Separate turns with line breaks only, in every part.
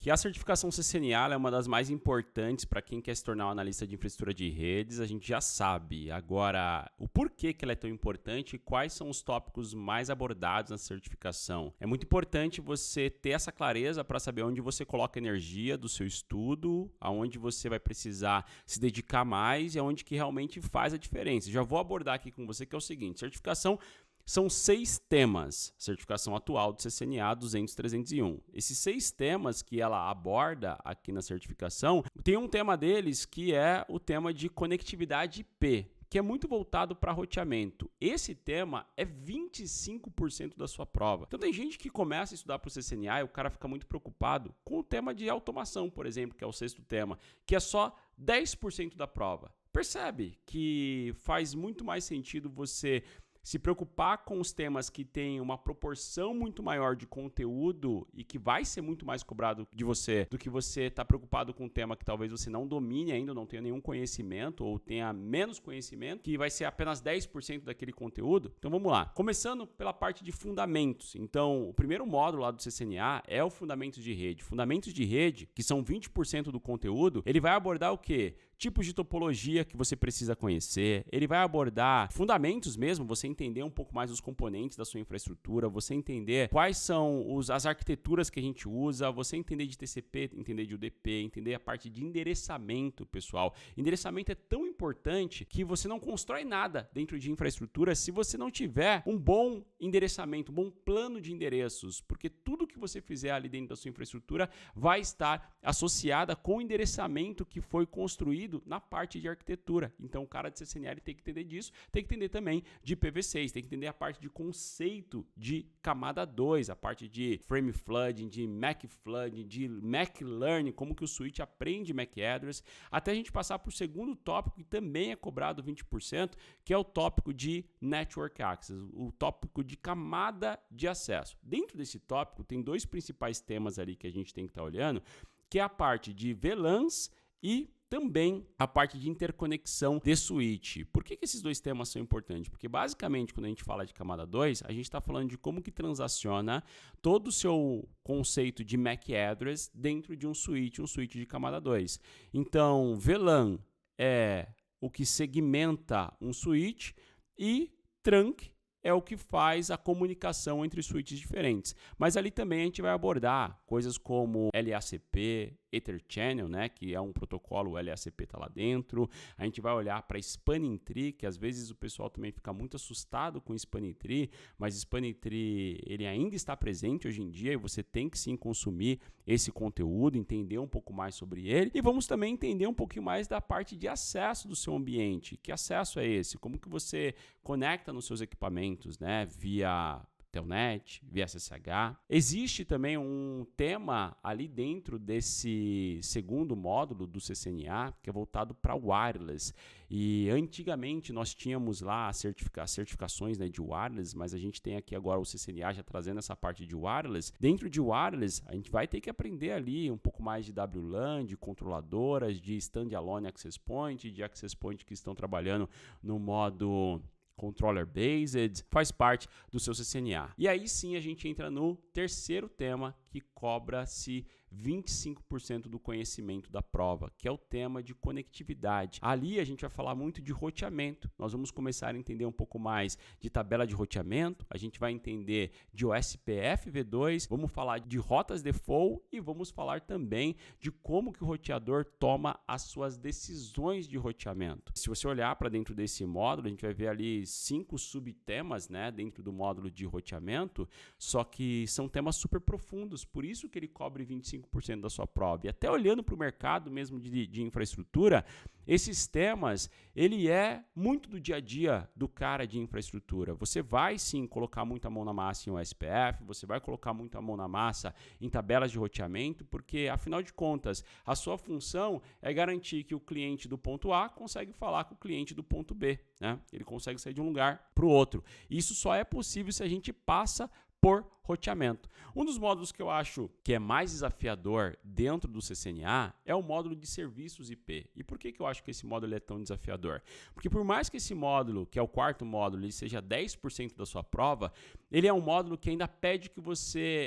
Que a certificação CCNA é uma das mais importantes para quem quer se tornar um analista de infraestrutura de redes, a gente já sabe. Agora, o porquê que ela é tão importante e quais são os tópicos mais abordados na certificação. É muito importante você ter essa clareza para saber onde você coloca a energia do seu estudo, aonde você vai precisar se dedicar mais e aonde que realmente faz a diferença. Já vou abordar aqui com você que é o seguinte, certificação são 6 temas, certificação atual do CCNA 200-301. Esses 6 temas que ela aborda aqui na certificação, tem um tema deles que é o tema de conectividade IP, que é muito voltado para roteamento. Esse tema é 25% da sua prova. Então tem gente que começa a estudar para o CCNA e o cara fica muito preocupado com o tema de automação, por exemplo, que é o 6º tema, que é só 10% da prova. Percebe que faz muito mais sentido você se preocupar com os temas que têm uma proporção muito maior de conteúdo e que vai ser muito mais cobrado de você do que você estar preocupado com um tema que talvez você não domine ainda, não tenha nenhum conhecimento ou tenha menos conhecimento, que vai ser apenas 10% daquele conteúdo. Então vamos lá. Começando pela parte de fundamentos. Então, o primeiro módulo lá do CCNA é o Fundamentos de Rede. Fundamentos de Rede, que são 20% do conteúdo, ele vai abordar o quê? Tipos de topologia que você precisa conhecer, ele vai abordar fundamentos mesmo, você entender um pouco mais os componentes da sua infraestrutura, você entender quais são as arquiteturas que a gente usa, você entender de TCP, entender de UDP, entender a parte de endereçamento, pessoal. Endereçamento é tão importante que você não constrói nada dentro de infraestrutura se você não tiver um bom endereçamento, um bom plano de endereços, porque tudo que você fizer ali dentro da sua infraestrutura vai estar associada com o endereçamento que foi construído na parte de arquitetura. Então, o cara de CCNA tem que entender disso, tem que entender também de IPv6, tem que entender a parte de conceito de camada 2, a parte de frame flooding, de MAC flooding, de MAC learning, como que o switch aprende MAC address, até a gente passar para o segundo tópico, que também é cobrado 20%, que é o tópico de network access, o tópico de camada de acesso. Dentro desse tópico, tem 2 principais temas ali que a gente tem que estar olhando, que é a parte de VLANs e também a parte de interconexão de switch. Por que esses 2 temas são importantes? Porque basicamente quando a gente fala de camada 2, a gente está falando de como que transaciona todo o seu conceito de MAC address dentro de um switch de camada 2. Então, VLAN é o que segmenta um switch e trunk é o que faz a comunicação entre switches diferentes. Mas ali também a gente vai abordar coisas como LACP, Ether Channel, né, que é um protocolo, o LACP está lá dentro. A gente vai olhar para Spanning Tree, que às vezes o pessoal também fica muito assustado com Spanning Tree, mas Spanning Tree ele ainda está presente hoje em dia e você tem que sim consumir esse conteúdo, entender um pouco mais sobre ele. E vamos também entender um pouquinho mais da parte de acesso do seu ambiente. Que acesso é esse? Como que você conecta nos seus equipamentos, né, via Telnet, via SSH. Existe também um tema ali dentro desse segundo módulo do CCNA, que é voltado para wireless. E antigamente nós tínhamos lá certificações, né, de wireless, mas a gente tem aqui agora o CCNA já trazendo essa parte de wireless. Dentro de wireless, a gente vai ter que aprender ali um pouco mais de WLAN, de controladoras, de standalone access point, de access point que estão trabalhando no modo Controller Based, faz parte do seu CCNA. E aí sim a gente entra no terceiro tema que cobra-se 25% do conhecimento da prova, que é o tema de conectividade. Ali a gente vai falar muito de roteamento. Nós vamos começar a entender um pouco mais de tabela de roteamento, a gente vai entender de OSPF V2, vamos falar de rotas default e vamos falar também de como que o roteador toma as suas decisões de roteamento. Se você olhar para dentro desse módulo, a gente vai ver ali 5 subtemas, né, dentro do módulo de roteamento, só que são temas super profundos, por isso que ele cobre 25% da sua prova. E até olhando para o mercado mesmo de infraestrutura, esses temas, ele é muito do dia a dia do cara de infraestrutura. Você vai sim colocar muita mão na massa em OSPF, você vai colocar muita mão na massa em tabelas de roteamento, porque afinal de contas, a sua função é garantir que o cliente do ponto A consegue falar com o cliente do ponto B, né? Ele consegue sair de um lugar para o outro. Isso só é possível se a gente passa por roteamento. Um dos módulos que eu acho que é mais desafiador dentro do CCNA é o módulo de serviços IP. E por que eu acho que esse módulo é tão desafiador? Porque por mais que esse módulo, que é o quarto módulo, ele seja 10% da sua prova, ele é um módulo que ainda pede que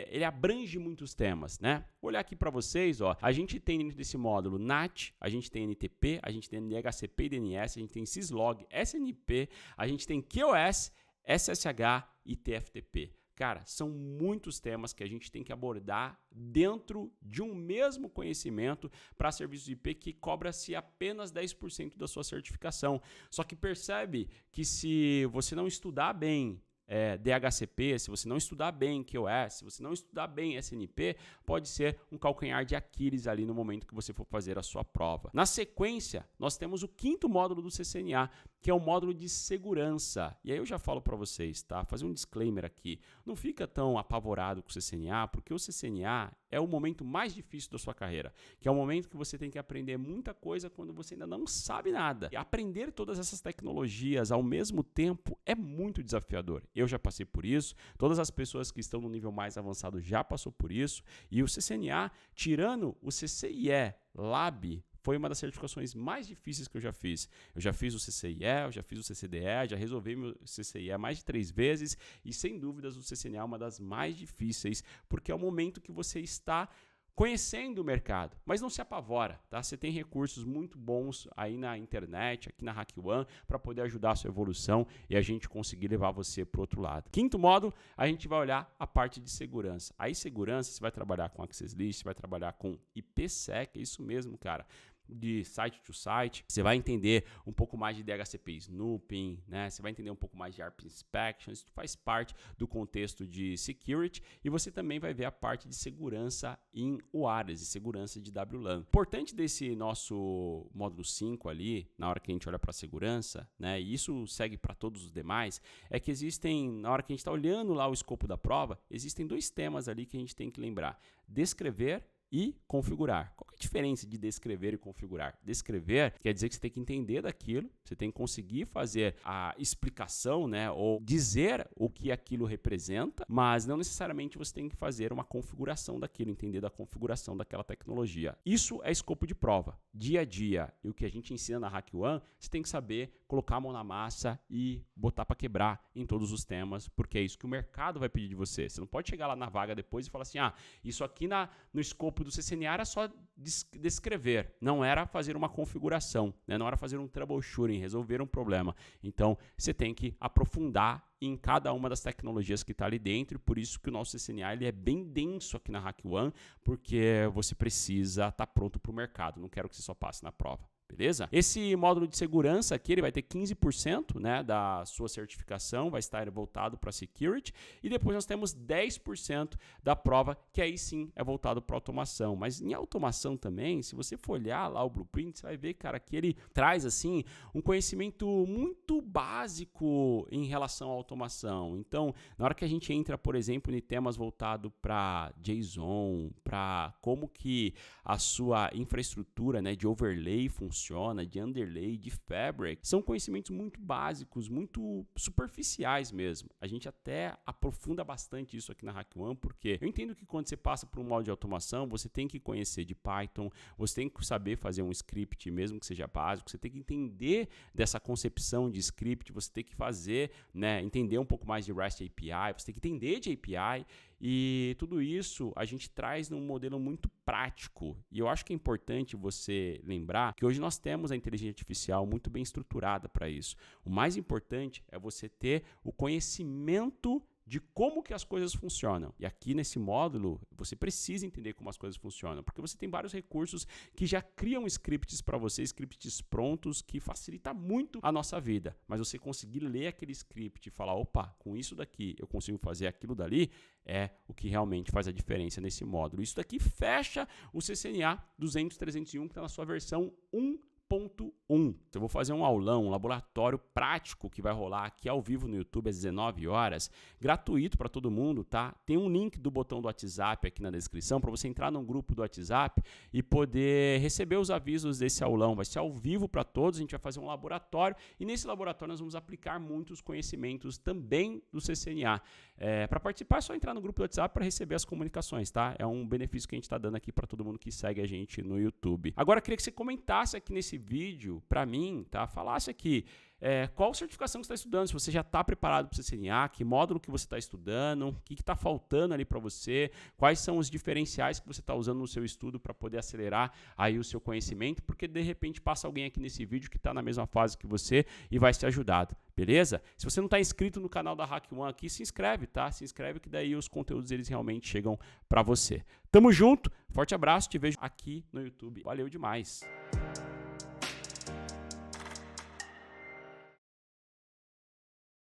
ele abrange muitos temas, né? Vou olhar aqui para vocês, ó, a gente tem dentro desse módulo NAT, a gente tem NTP, a gente tem DHCP e DNS, a gente tem Syslog, SNP, a gente tem QoS, SSH e TFTP. Cara, são muitos temas que a gente tem que abordar dentro de um mesmo conhecimento para serviços IP que cobra-se apenas 10% da sua certificação. Só que percebe que se você não estudar bem DHCP, se você não estudar bem QoS, se você não estudar bem SNP, pode ser um calcanhar de Aquiles ali no momento que você for fazer a sua prova. Na sequência, nós temos o quinto módulo do CCNA, que é o módulo de segurança. E aí eu já falo para vocês, tá? Fazer um disclaimer aqui. Não fica tão apavorado com o CCNA, porque o CCNA é o momento mais difícil da sua carreira, que é o momento que você tem que aprender muita coisa quando você ainda não sabe nada. E aprender todas essas tecnologias ao mesmo tempo é muito desafiador. Eu já passei por isso, todas as pessoas que estão no nível mais avançado já passou por isso, e o CCNA, tirando o CCIE Lab, foi uma das certificações mais difíceis que eu já fiz. Eu já fiz o CCIE, eu já fiz o CCDE, já resolvi meu CCIE mais de 3 vezes e, sem dúvidas, o CCNA é uma das mais difíceis, porque é o momento que você está conhecendo o mercado, mas não se apavora, tá? Você tem recursos muito bons aí na internet, aqui na HackOne, para poder ajudar a sua evolução e a gente conseguir levar você para o outro lado. Quinto módulo, a gente vai olhar a parte de segurança. Aí, segurança, você vai trabalhar com Access List, você vai trabalhar com IPsec, é isso mesmo, cara. De site to site, você vai entender um pouco mais de DHCP snooping, né? Você vai entender um pouco mais de ARP inspection, isso faz parte do contexto de security, e você também vai ver a parte de segurança em UARAs e segurança de WLAN. Importante desse nosso módulo 5 ali, na hora que a gente olha para segurança, né? E isso segue para todos os demais, é que existem, na hora que a gente está olhando lá o escopo da prova, existem 2 temas ali que a gente tem que lembrar: descrever e configurar. Qual que é a diferença de descrever e configurar? Descrever quer dizer que você tem que entender daquilo, você tem que conseguir fazer a explicação, né, ou dizer o que aquilo representa, mas não necessariamente você tem que fazer uma configuração daquilo, entender da configuração daquela tecnologia. Isso é escopo de prova. Dia a dia, e o que a gente ensina na HackOne, você tem que saber colocar a mão na massa e botar para quebrar em todos os temas, porque é isso que o mercado vai pedir de você. Você não pode chegar lá na vaga depois e falar assim, isso aqui no escopo do CCNA era só descrever, não era fazer uma configuração, né? Não era fazer um troubleshooting, resolver um problema. Então, você tem que aprofundar em cada uma das tecnologias que está ali dentro, e por isso que o nosso CCNA ele é bem denso aqui na HackOne, porque você precisa estar pronto para o mercado, não quero que você só passe na prova. Beleza? Esse módulo de segurança aqui, ele vai ter 15%, né, da sua certificação, vai estar voltado para security, e depois nós temos 10% da prova, que aí sim é voltado para automação. Mas em automação também, se você for olhar lá o blueprint, você vai ver, cara, que ele traz assim um conhecimento muito básico em relação à automação. Então, na hora que a gente entra, por exemplo, em temas voltados para JSON, para como que a sua infraestrutura, né, de overlay funciona, de underlay, de fabric, são conhecimentos muito básicos, muito superficiais mesmo. A gente até aprofunda bastante isso aqui na HackOne, porque eu entendo que quando você passa por um modo de automação, você tem que conhecer de Python, você tem que saber fazer um script, mesmo que seja básico, você tem que entender dessa concepção de script, você tem que fazer, né, entender um pouco mais de REST API, você tem que entender de API, e tudo isso a gente traz num modelo muito prático. E eu acho que é importante você lembrar que hoje nós temos a inteligência artificial muito bem estruturada para isso. O mais importante é você ter o conhecimento de como que as coisas funcionam. E aqui nesse módulo, você precisa entender como as coisas funcionam, porque você tem vários recursos que já criam scripts para você, scripts prontos, que facilita muito a nossa vida. Mas você conseguir ler aquele script e falar, opa, com isso daqui eu consigo fazer aquilo dali, é o que realmente faz a diferença nesse módulo. Isso daqui fecha o CCNA 200.301, que está na sua versão 1.0. 1.1. Eu vou fazer um aulão, um laboratório prático que vai rolar aqui ao vivo no YouTube às 19 horas, gratuito para todo mundo, tá? Tem um link do botão do WhatsApp aqui na descrição para você entrar num grupo do WhatsApp e poder receber os avisos desse aulão. Vai ser ao vivo para todos, a gente vai fazer um laboratório e nesse laboratório nós vamos aplicar muitos conhecimentos também do CCNA. Para participar é só entrar no grupo do WhatsApp para receber as comunicações, tá? É um benefício que a gente está dando aqui para todo mundo que segue a gente no YouTube. Agora, eu queria que você comentasse aqui nesse vídeo, para mim, tá? Falasse aqui qual certificação que você está estudando, se você já está preparado para o CCNA, que módulo que você está estudando, o que está faltando ali para você, quais são os diferenciais que você está usando no seu estudo para poder acelerar aí o seu conhecimento, porque de repente passa alguém aqui nesse vídeo que está na mesma fase que você e vai ser ajudado, beleza? Se você não está inscrito no canal da HackOne aqui, se inscreve, tá? Se inscreve que daí os conteúdos eles realmente chegam para você. Tamo junto, forte abraço, te vejo aqui no YouTube. Valeu demais!